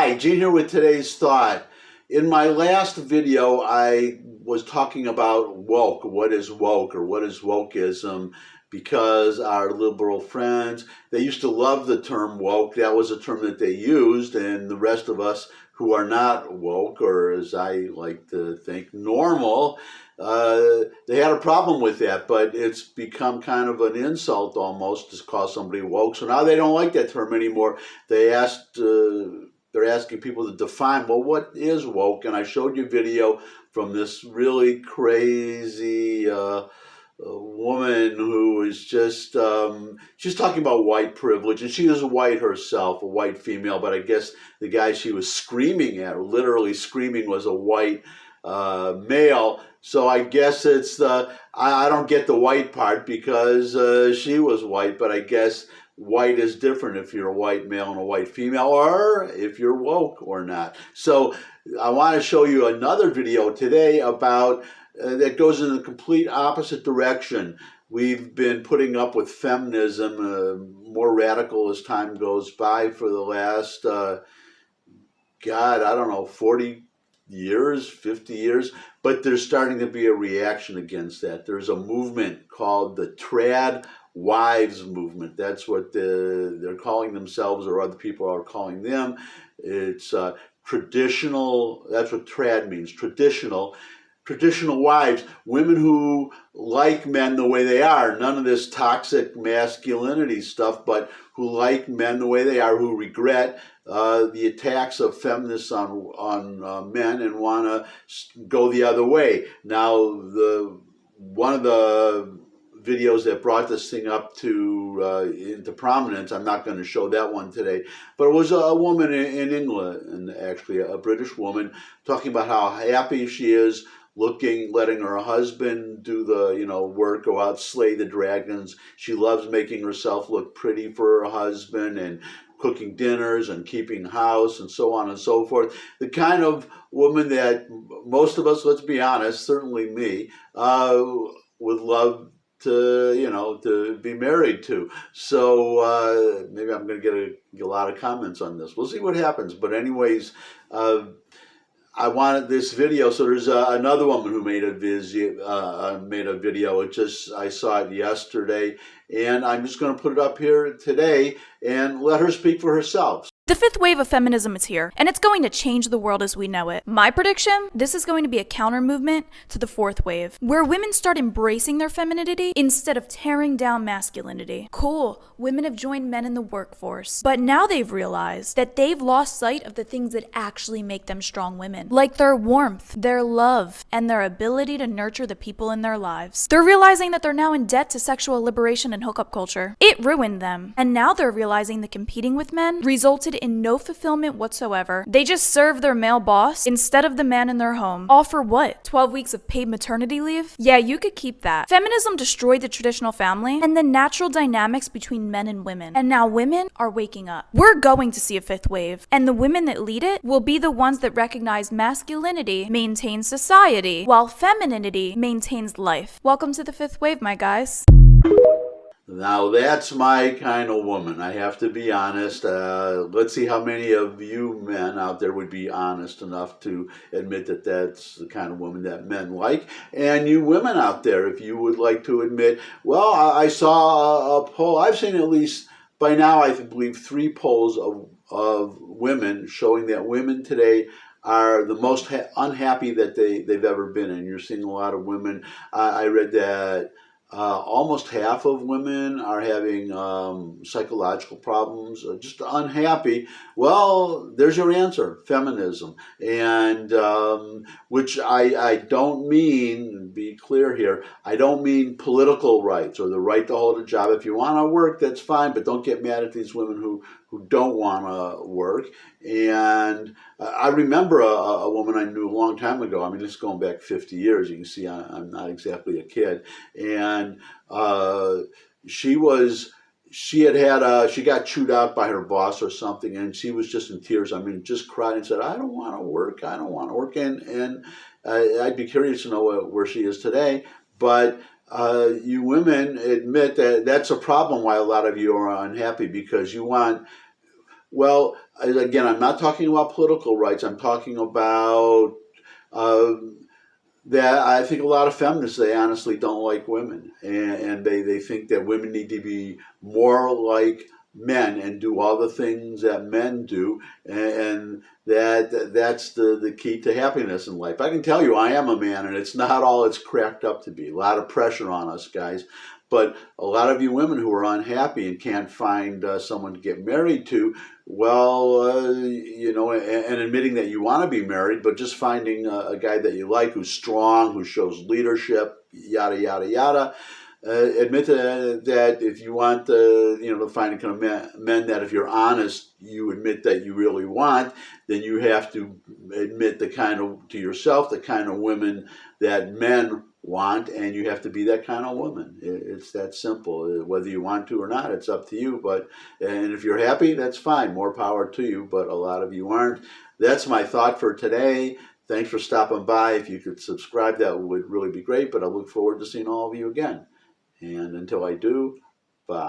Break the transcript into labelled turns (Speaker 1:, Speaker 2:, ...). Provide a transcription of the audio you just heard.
Speaker 1: Hi, Gene here with today's thought. In my last video, I was talking about woke. What is woke, or what is wokeism? Because our liberal friends, they used to love the term woke. That was a term that they used, and the rest of us who are not woke, or as I like to think, normal, they had a problem with that, but it's become kind of an insult almost to call somebody woke. So now they don't like that term anymore. They're asking people to define, well, what is woke? And I showed you a video from this really crazy woman who is just, she's talking about white privilege, and she is white herself, a white female, but I guess the guy she was screaming at, literally screaming, was a white male. So I guess it's I don't get the white part because she was white, but I guess white is different if you're a white male and a white female, or if you're woke or not. So I want to show you another video today about that goes in the complete opposite direction. We've been putting up with feminism, more radical as time goes by, for the last, God, I don't know, 40 years, 50 years, but there's starting to be a reaction against that. There's a movement called the trad wives movement. That's what they're calling themselves, or other people are calling them. It's traditional, that's what trad means, traditional wives, women who like men the way they are, none of this toxic masculinity stuff, but who like men the way they are, who regret the attacks of feminists on men and want to go the other way. Now, one of the videos that brought this thing up into prominence, I'm not going to show that one today, but it was a woman in England, and actually a British woman, talking about how happy she is letting her husband do the work, go out, slay the dragons. She loves making herself look pretty for her husband, and cooking dinners and keeping house and so on and so forth. The kind of woman that most of us, let's be honest, certainly me, would love to be married to. So maybe I'm going to get a lot of comments on this. We'll see what happens. But anyways, I wanted this video. So there's another woman who made a video. I saw it yesterday, and I'm just going to put it up here today and let her speak for herself.
Speaker 2: The fifth wave of feminism is here, and it's going to change the world as we know it. My prediction, this is going to be a counter movement to the fourth wave, where women start embracing their femininity instead of tearing down masculinity. Cool, women have joined men in the workforce, but now they've realized that they've lost sight of the things that actually make them strong women, like their warmth, their love, and their ability to nurture the people in their lives. They're realizing that they're now in debt to sexual liberation and hookup culture. It ruined them, and now they're realizing that competing with men resulted in no fulfillment whatsoever. They just serve their male boss instead of the man in their home. All for what? 12 weeks of paid maternity leave? Yeah, you could keep that. Feminism destroyed the traditional family and the natural dynamics between men and women. And now women are waking up. We're going to see a fifth wave, and the women that lead it will be the ones that recognize masculinity maintains society, while femininity maintains life. Welcome to the fifth wave, my guys.
Speaker 1: Now that's my kind of woman, I have to be honest. Let's see how many of you men out there would be honest enough to admit that that's the kind of woman that men like. And you women out there, if you would like to admit, well, I saw a poll, I've seen at least by now, I believe 3 polls of women showing that women today are the most unhappy that they've ever been. And you're seeing a lot of women, I read that almost half of women are having psychological problems, just unhappy. Well, there's your answer, feminism. And which I don't mean, be clear here, I don't mean political rights or the right to hold a job. If you want to work, that's fine, but don't get mad at these women who don't want to work. And I remember a woman I knew a long time ago. I mean, this is going back 50 years. You can see I'm not exactly a kid. And she got chewed out by her boss or something, and she was just in tears. I mean, just cried and said, I don't want to work. I don't want to work. And I'd be curious to know where she is today. But you women admit that that's a problem why a lot of you are unhappy, because you want Well, again, I'm not talking about political rights. I'm talking about uh, that I think a lot of feminists, they honestly don't like women, and they think that women need to be more like men and do all the things that men do, and that's the key to happiness in life. I can tell you, I am a man, and it's not all it's cracked up to be. A lot of pressure on us guys, but a lot of you women who are unhappy and can't find someone to get married to, well, and admitting that you want to be married, but just finding a guy that you like, who's strong, who shows leadership, yada yada yada. Admit that if you want, to find a kind of men that, if you're honest, you admit that you really want, then you have to admit to yourself the kind of women that men want, and you have to be that kind of woman. It's that simple. Whether you want to or not, it's up to you. And if you're happy, that's fine. More power to you. But a lot of you aren't. That's my thought for today. Thanks for stopping by. If you could subscribe, that would really be great. But I look forward to seeing all of you again. And until I do, bye.